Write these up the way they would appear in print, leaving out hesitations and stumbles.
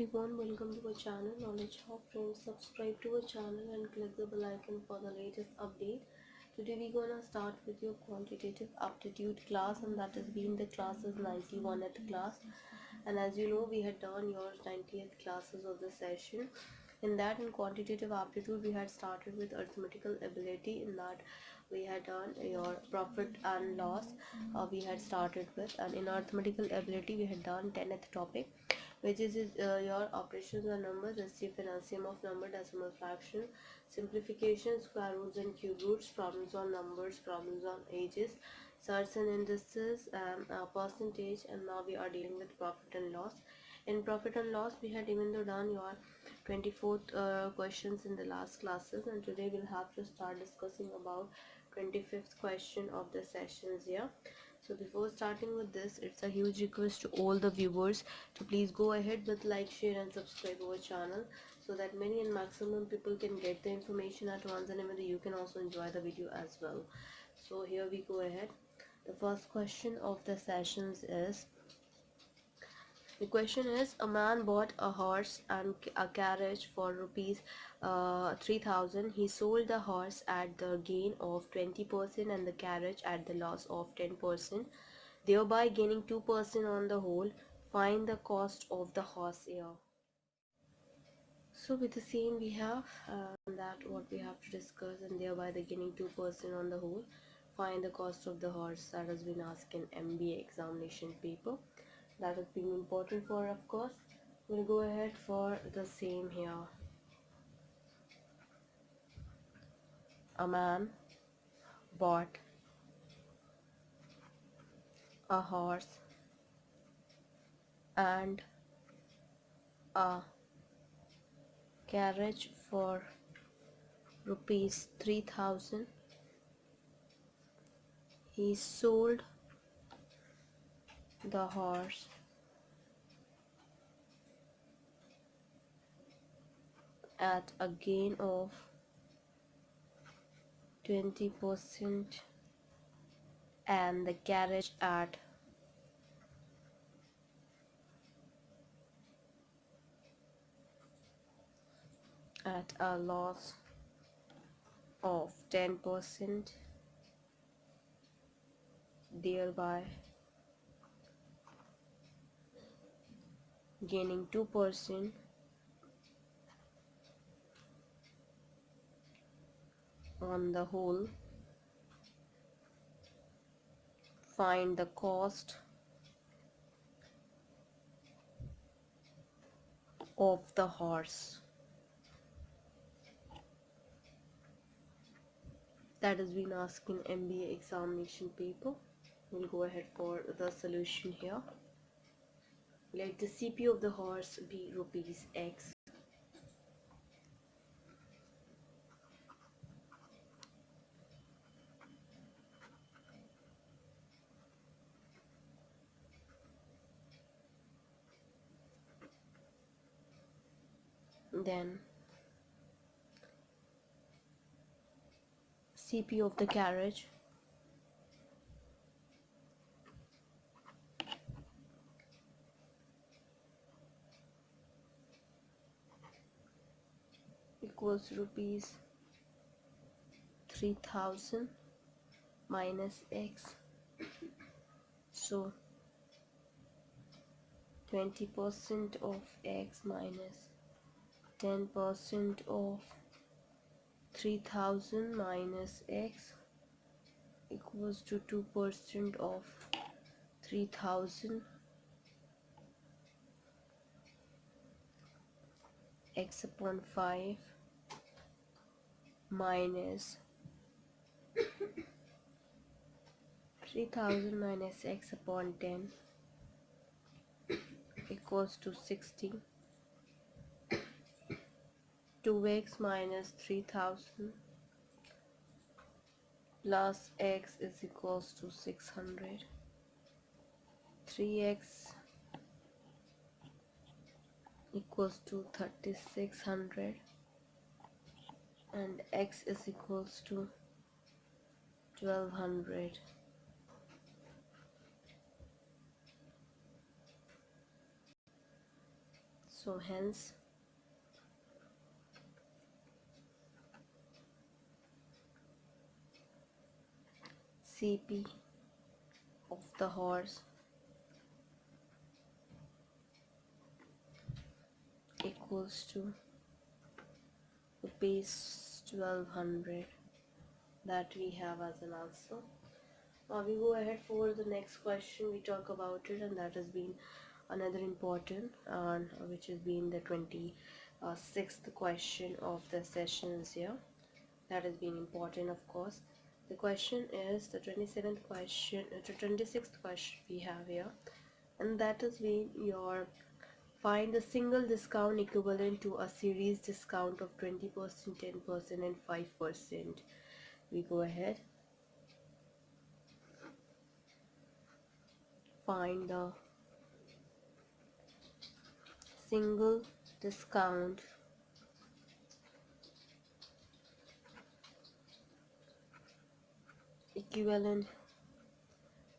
everyone, welcome to our channel Knowledge Hub. Friends, subscribe to our channel and click the bell icon for the latest update. Today we're gonna start with your quantitative aptitude class, and that has been the classes 91th class. And as you know, we had done your 90th classes of the session. In that, in quantitative aptitude, we had started with arithmetical ability. In that, we had done your profit and loss. We had started with, and in arithmetical ability, we had done 10th topic, which is your operations on numbers, SCF and LCM of number, decimal fraction, simplification, square roots and cube roots, problems on numbers, problems on ages, surds and indices, percentage. And now we are dealing with profit and loss. In profit and loss, we had even though done your 24th questions in the last classes, and today we'll have to start discussing about 25th question of the sessions here. So before starting with this, it's a huge request to all the viewers to please go ahead with like, share and subscribe our channel, so that many and maximum people can get the information at once, and even you can also enjoy the video as well. So here we go ahead. The first question of the sessions is, the question is, a man bought a horse and a carriage for rupees 3000. He sold the horse at the gain of 20% and the carriage at the loss of 10%, thereby gaining 2% on the whole. Find the cost of the horse here. So with the same we have that what we have to discuss, and thereby the gaining 2% on the whole. Find the cost of the horse. That has been asked in MBA examination paper. That has been important for, of course. We'll go ahead for the same here. A man bought a horse and a carriage for rupees 3000. He sold the horse at a gain of 20% and the carriage at a loss of 10%, thereby gaining 2% on the whole. Find the cost of the horse. That has been asked in MBA examination paper. We'll go ahead for the solution here. Let the CP of the horse be rupees X. Then CP of the carriage equals rupees 3000 minus X. So 20% of X minus 10% of 3000 minus X equals to 2% of 3000. X upon 5 minus 3000 minus X upon 10 equals to 60. 2x minus 3000 plus X is equals to 600. 3x equals to 3600 and X is equals to 1200. So hence CP of the horse equals to rupees 1200, that we have as an answer. Now we go ahead for the next question. We talk about it, and that has been another important, which has been the 26th question of the sessions here. That has been important, of course. The question is the 27th question, the 26th question we have here, and that has been your find the single discount equivalent to a series discount of 20%, 10%, and 5%. We go ahead. Find the single discount equivalent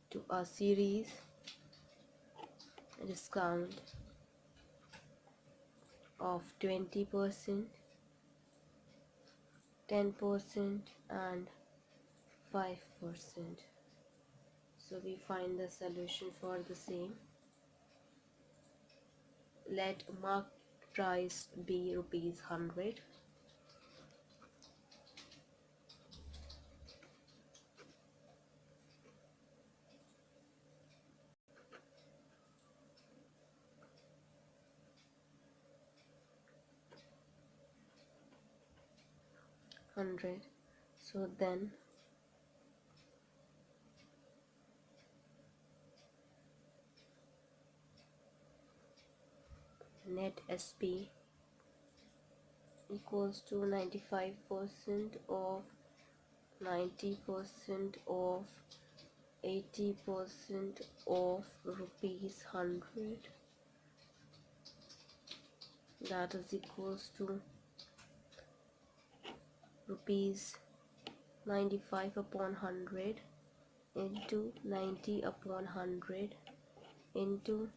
to a series discount of 20%, 10%, and 5%. So we find the solution for the same. Let marked price be rupees 100. So then net SP equals to 95% of 90% of 80% of rupees 100, that is equals to rupees 95 upon 100 into 90 upon 100 into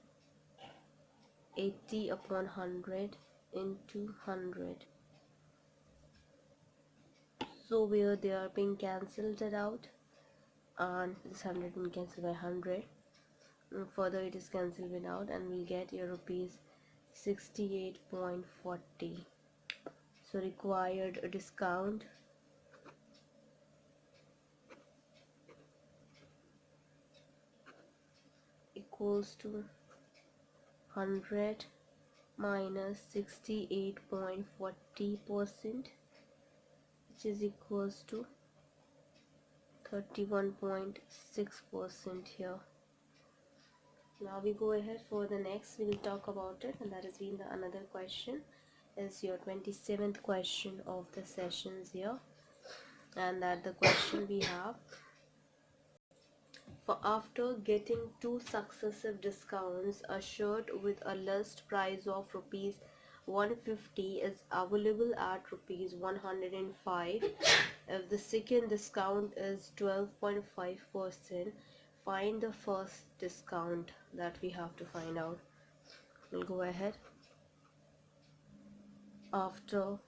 80 upon 100 into 100. So where they are being cancelled out, and this 100 being cancelled by 100, and further it is cancelled without, and we'll get your rupees 68.40. So required discount equals to 100 minus 68.40%, which is equals to 31.6% here. Now we go ahead for the next. We will talk about it, and that has been the another question, is your 27th question of the sessions here. And that the question we have, for after getting two successive discounts, a shirt with a list price of rupees 150 is available at rupees 105. If the second discount is 12.5%, find the first discount that we have to find out. We'll go ahead. After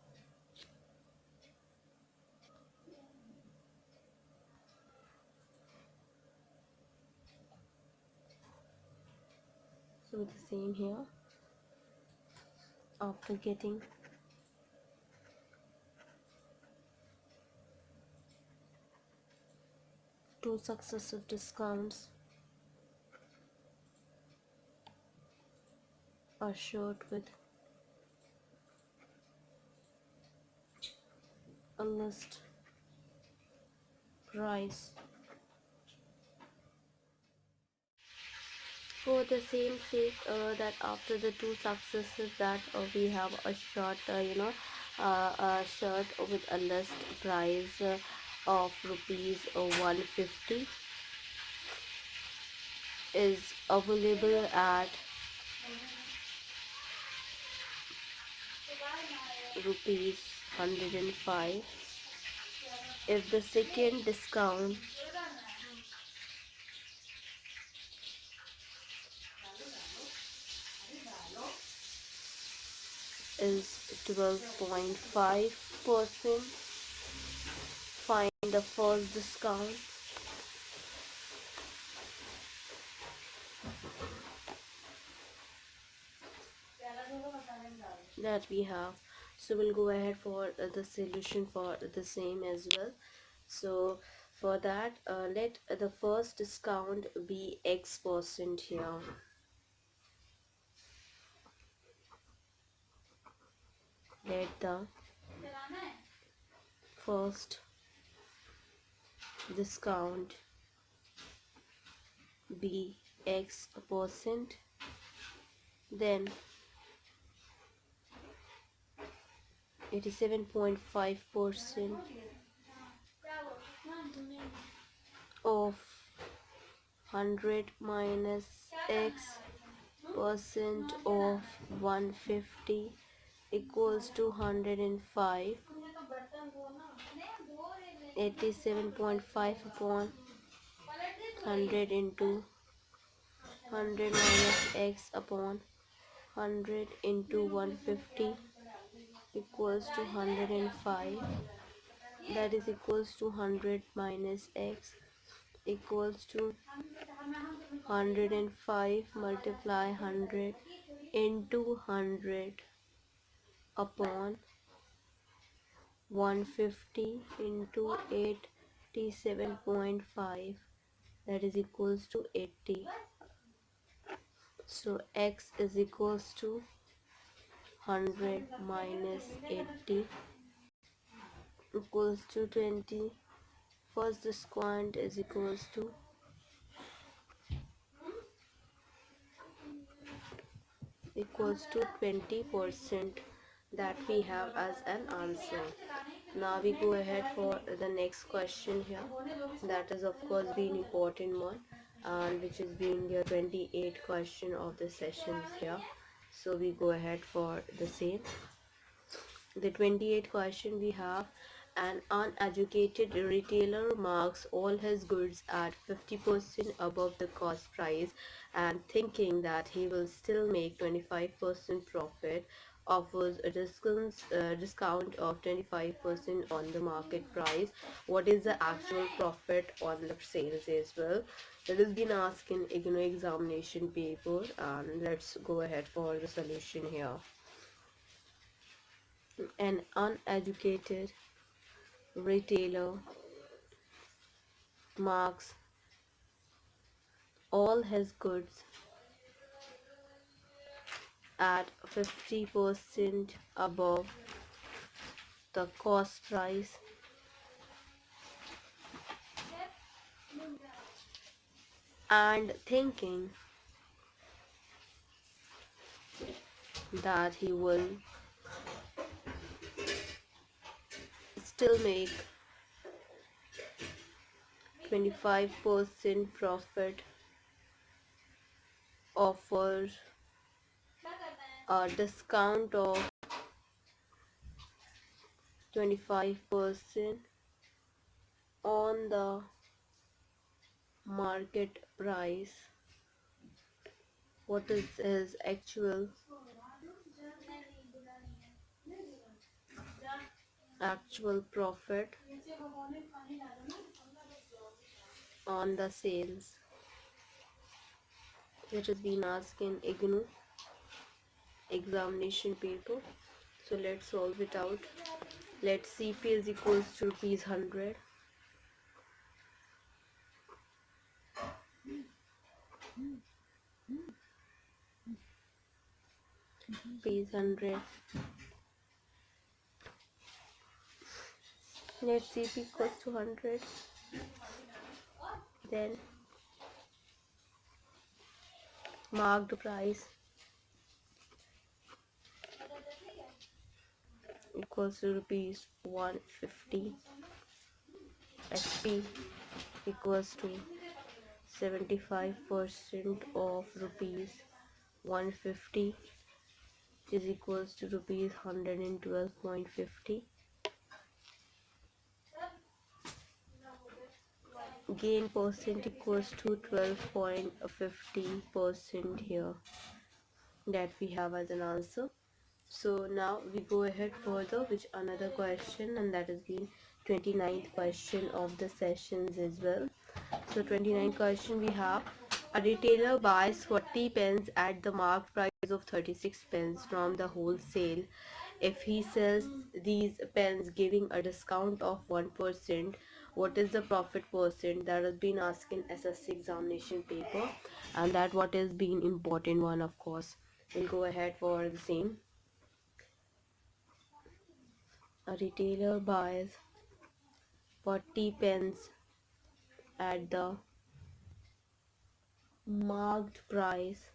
so the same here, after getting two successive discounts, a shirt with a list price for the same sake, that after the two successes, that we have a shirt, a shirt with a list price of rupees 150 is available at rupees 105. If the second discount is 12.5%. Find the first discount. That we have. So we'll go ahead for the solution for the same as well. So for that, let the first discount be X% here. Let the first discount be X%. Then 87.5% of 100 minus X percent of 150 equals to 105. 87.5 upon 100 into 100 minus X upon 100 into 150 equals to 105. That is equals to 100 minus X equals to 105 multiply 100 into 100 upon 150 into 87.5, that is equals to 80. So X is equals to 100 minus 80 equals to 20. First discount is equals to 20%, that we have as an answer. Now we go ahead for the next question here. That is of course being important one, and which is being your 28th question of the sessions here. So we go ahead for the same. The 28th question we have: an uneducated retailer marks all his goods at 50% above the cost price, and thinking that he will still make 25% profit, offers a discount of 25% on the market price. What is the actual profit on the sales as well? That has been asked in examination paper, and let's go ahead for the solution here. An uneducated retailer marks all his goods at 50% above the cost price, and thinking that he will still make 25% profit, offers a discount of 25% on the market price. What is his actual profit on the sales? It has been asked in examination paper. So let's solve it out. Let CP is equals to rupees 100. Rupees 100. Let CP equals to 100. Then marked price equals to rupees 150. SP equals to 75% of rupees 150, which is equals to rupees 112.50. Gain percent equals to 12.50% here, that we have as an answer. So now we go ahead further with another question, and that has been 29th question of the sessions as well. So 29th question we have: a retailer buys 40 pens at the marked price of 36 pence from the wholesale. If he sells these pens giving a discount of 1%, what is the profit percent? That has been asked in SSC examination paper, and that what is being important one, of course. We'll go ahead for the same. A retailer buys 40 pens at the marked price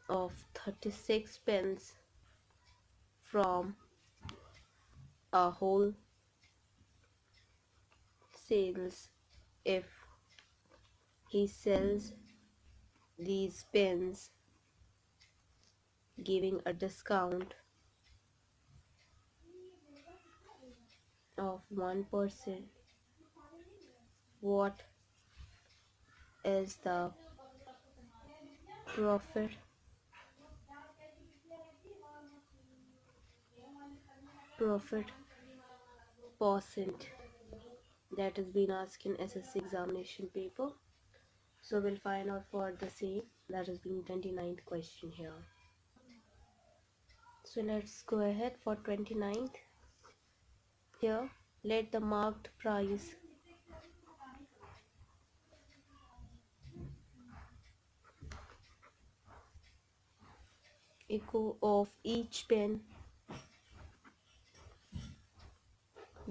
of 36 pence from a wholesale. If he sells these pens giving a discount of 1%, what is the profit percent? That has been asked in SSC examination paper. So we'll find out for the same. That has been 29th question here. So let's go ahead for 29th. Here, let the marked price echo of each pen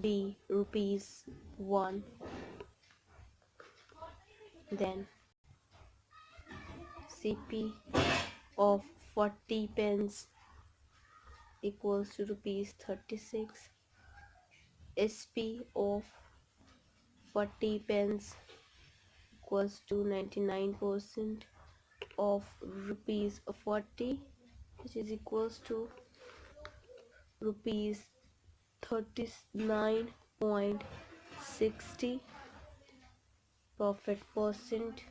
be rupees 1. Then CP of 40 pence equals to rupees 36. SP of 40 pence equals to 99% of rupees 40, which is equals to rupees 39.60. Profit percent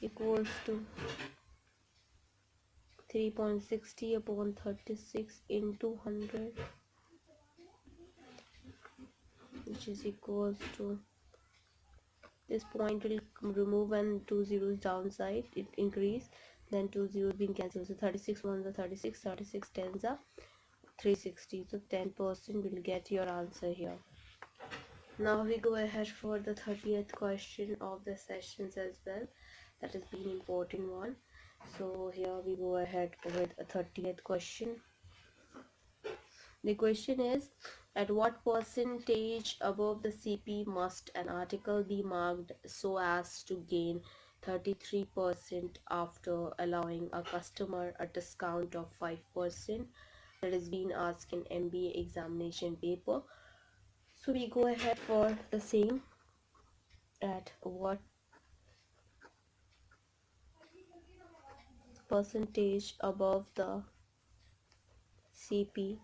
equals to 3.60 upon 36 into 100, which is equals to, this point will remove and 2 zeros downside, it increase, then 2 zeros being cancelled. So 36 ones are 36, 36 tens are 360. So 10% will get your answer here. Now we go ahead for the 30th question of the sessions as well. That has been important one. So here we go ahead with a 30th question. The question is, at what percentage above the CP must an article be marked so as to gain 33% after allowing a customer a discount of 5%? That is being asked in MBA examination paper. So we go ahead for the same. At what percentage above the CP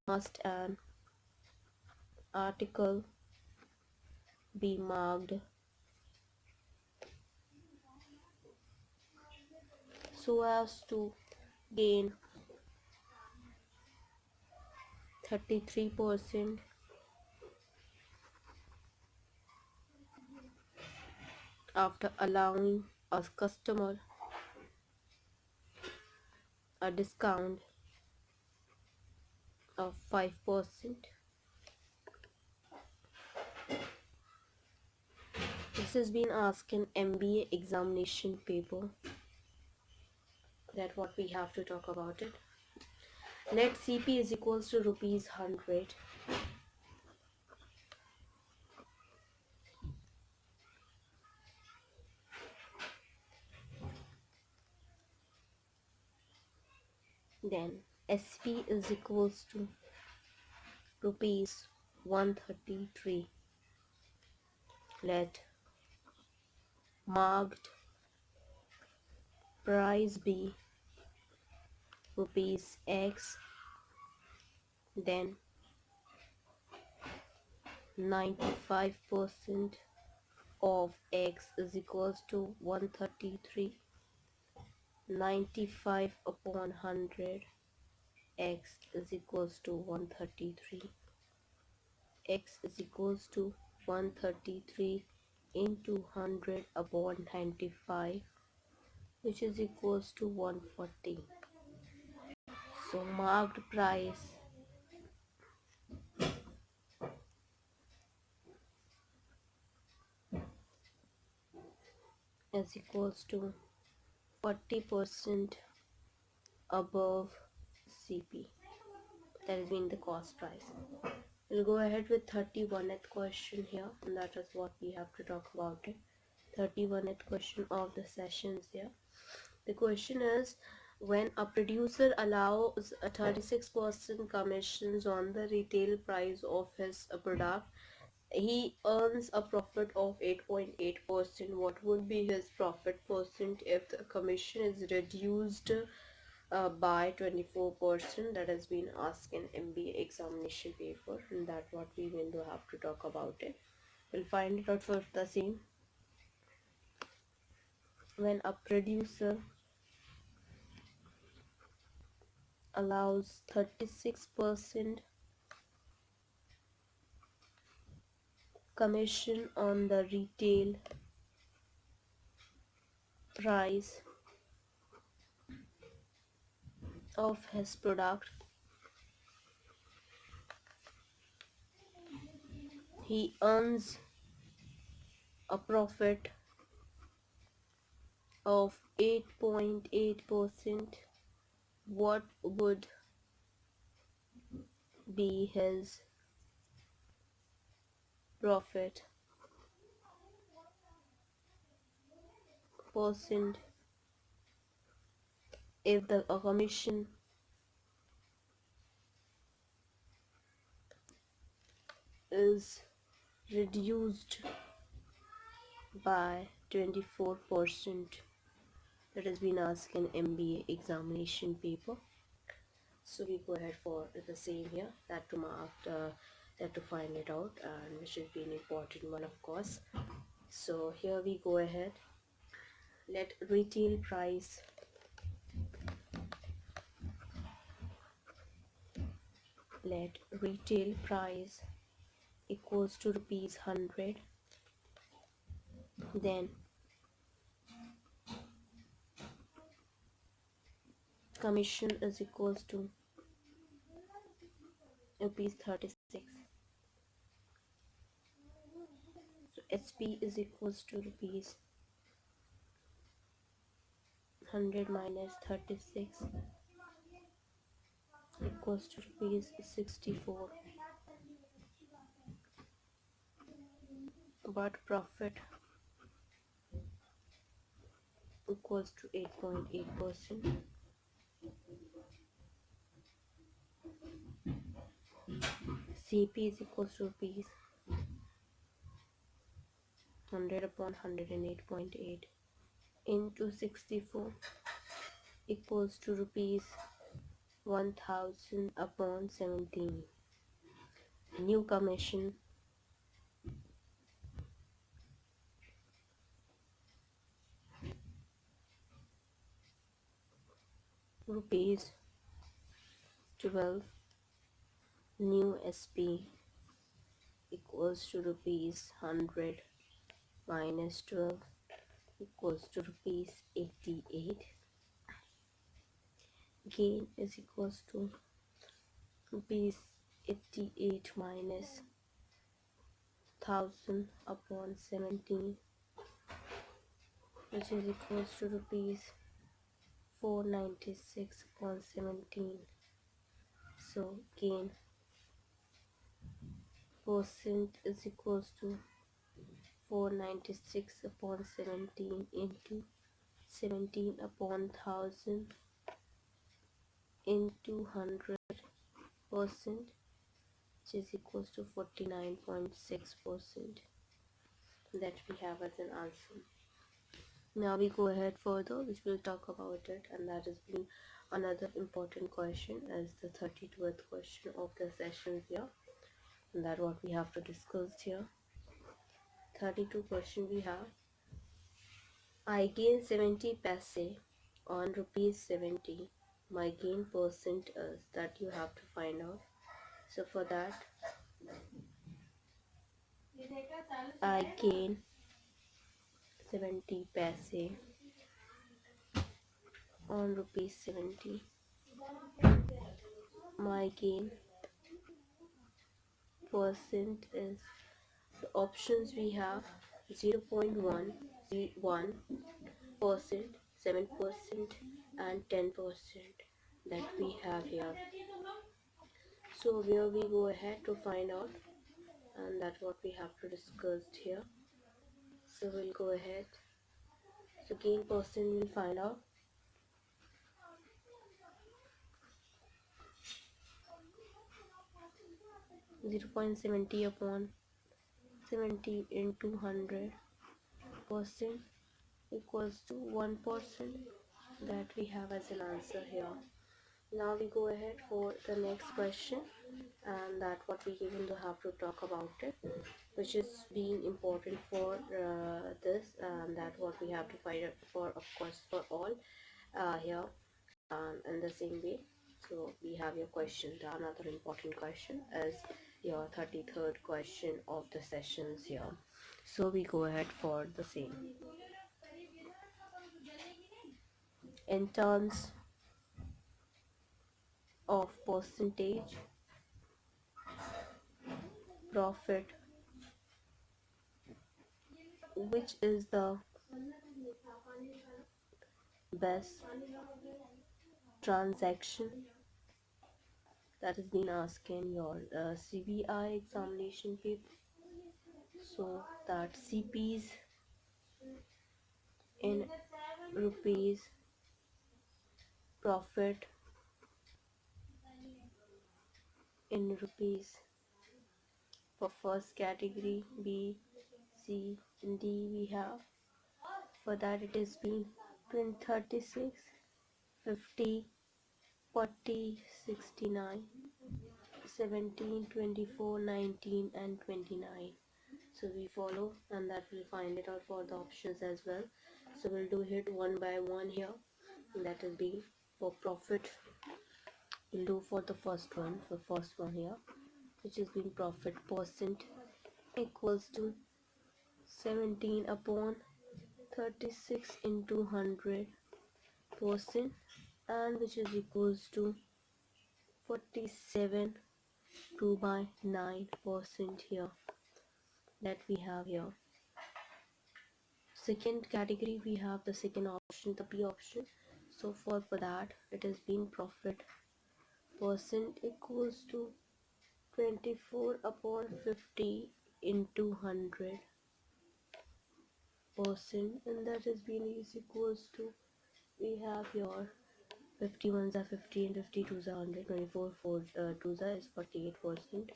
must an article be marked so as to gain 33% after allowing a customer a discount of 5%? This has been asked in MBA examination paper. That what we have to talk about it. Let CP is equals to rupees 100. Then SP is equals to rupees 133. Let marked price be rupees X. Then 95% of x is equals to 133. 95 upon 100, x is equals to 133. X is equals to 133 into 100 upon 95, which is equals to 140. So marked price is equals to 40% above CP. That has been the cost price. We'll go ahead with 31st question here, and that is what we have to talk about it. 31st question of the sessions here. The question is, when a producer allows a 36% commissions on the retail price of his product, he earns a profit of 8.8%. What would be his profit percent if the commission is reduced by 24%? That has been asked in MBA examination paper, and that's what we will have to talk about it. We'll find it out for the same. When a producer allows 36% commission on the retail price of his product, he earns a profit of 8.8%. What would be his profit percent if the commission is reduced by 24%? That has been asked in MBA examination paper. So we go ahead for the same here, that to mark that to find it out, and which should be an important one, of course. So here we go ahead. Let retail price equals to rupees 100. Then commission is equals to rupees 36. So SP is equals to rupees 100 minus 36 equals to rupees 64. But profit equals to 8.8%. CP is equals to rupees 100 upon 108.8 into 64 equals to rupees 1000 upon 17. New commission rupees 12. New SP equals to rupees 100 minus 12 equals to rupees 88. Gain is equals to rupees 88 minus 1000 upon 17, which is equals to rupees 496 upon 17. So gain percent is equals to 496 upon 17 into 17 upon 1000 into 100%, which is equals to 49.6% that we have as an answer. Now we go ahead further, which we'll talk about it, and that has been another important question as the 32th question of the sessions here, and that what we have to discuss here. 32 question we have. I gain 70 paise on rupees 70. My gain percent is that you have to find out. So for that, I gain 70 paise on rupees 70. My gain percent is, the options we have 0.1, 1%, 7% and 10% that we have here. So where we go ahead to find out, and that's what we have to discuss here. So we'll go ahead. So gain percent we'll find out. 0.70 upon 70 into 100% equals to 1% that we have as an answer here. Now we go ahead for the next question, and that what we even to have to talk about it, which is being important for this, and that what we have to find out for, of course, for all here in the same way. So we have your question. Another important question is your 33rd question of the sessions here. So we go ahead for the same. In terms of percentage, profit, which is the best transaction? That has been asked in your CBI examination paper. So that CPs in rupees, profit in rupees for first category, B, C and D we have. For that it is been 36, 50, 40, 69, 17, 24, 19 and 29. So we follow, and that will find it out for the options as well. So we'll do it one by one here. And that will be for profit. We'll do for the first one. The first one here, which has been profit percent equals to 17 upon 36 into 100%, and which is equals to 47 2 by 9% here that we have here. Second category we have the second option, the B option. So for that it has been profit percent equals to 24 upon 50 into 100%, and that has been is equals to, we have your 51s are 50 and 52s are 100, 24 2s is 48%.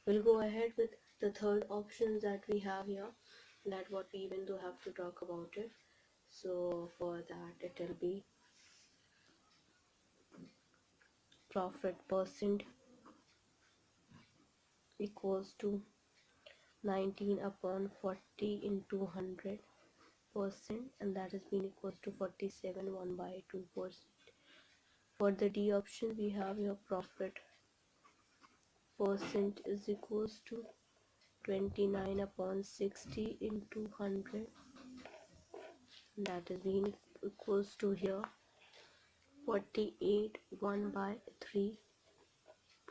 We'll go ahead with the third options that we have here, that what we even do have to talk about it. So for that it will be profit percent equals to 19 upon 40 into 100%, and that has been equals to 47 1 by 2%. For the D option we have your profit percent is equals to 29 upon 60 into 100, that is being equals to here 48 1 by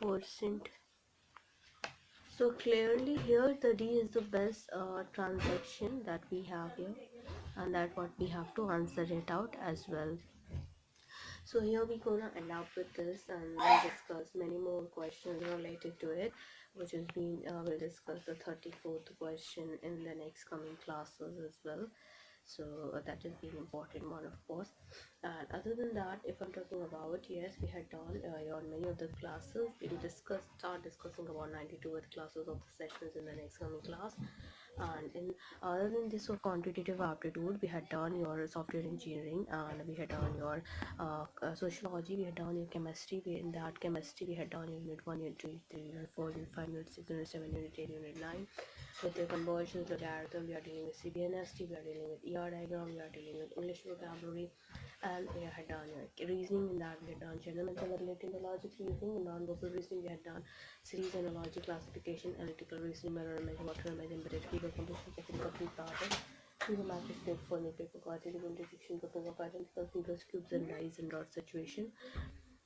3%. So clearly here the D is the best transaction that we have here, and that what we have to answer it out as well. So here we're gonna end up with this, and we'll discuss many more questions related to it, which has been we'll discuss the 34th question in the next coming classes as well. So that is the important one, of course. And other than that, if I'm talking about, yes, we had done on many of the classes. We'll start discussing about 92 with classes of the sessions in the next coming class. And in other than this of quantitative aptitude, we had done your software engineering, and we had done your sociology, we had done your chemistry. In that chemistry we had done your unit 1, unit 2, unit 3, unit 4, unit 5, unit 6, unit 7, unit 8, unit 9. With your conversions, logarithm, we are dealing with CBNST, we are dealing with ER diagram, we are dealing with English vocabulary, and we had done your reasoning. In that we had done general mental ability in the logic reasoning. In non-verbal reasoning we had done series analogy, classification, analytical reasoning, mirror image, water image, embedded figure condition, checking complete pattern, figure matrix, paper, formula, paper, quantitative integration, grouping of identical figures, cubes and dice and dot situation.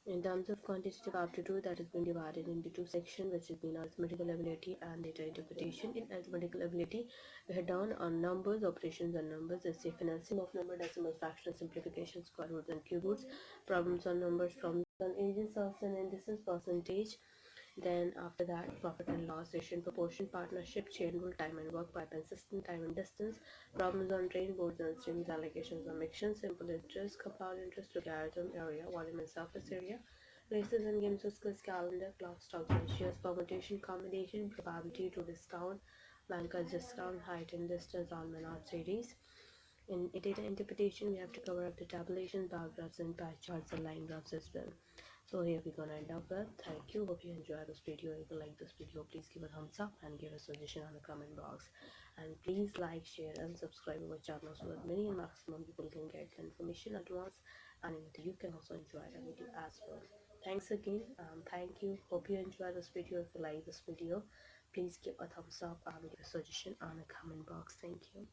In terms of quantitative aptitude, that has been divided into two sections, which has been arithmetical ability and data interpretation. In arithmetical ability, we had done on numbers, operations on numbers, let's say financing of number, decimals, fractions, simplifications, square roots and cube roots, problems on numbers, problems on ages, subs and indices, percentage. Then after that, profit and loss, ratio, proportion, partnership, chain rule, time and work, pipe and system, time and distance, problems on train, boards and strings, allocations on mixture, simple interest, compound interest, logarithm, area, volume and surface area, races and games of skills, calendar, clock, stocks and shares, permutation, combination, probability to discount, bankers discount, height and distance on Menard series. In data interpretation, we have to cover up the tabulation, bar graphs and pie charts and line graphs as well. So here we're gonna end up with. Thank you. Hope you enjoy this video. If you like this video, please give a thumbs up and give a suggestion on the comment box. And please like, share and subscribe our channel so that many and maximum people can get the information at once, and you can also enjoy the video as well. Thanks again. Thank you. Hope you enjoy this video. If you like this video, please give a thumbs up and give a suggestion on the comment box. Thank you.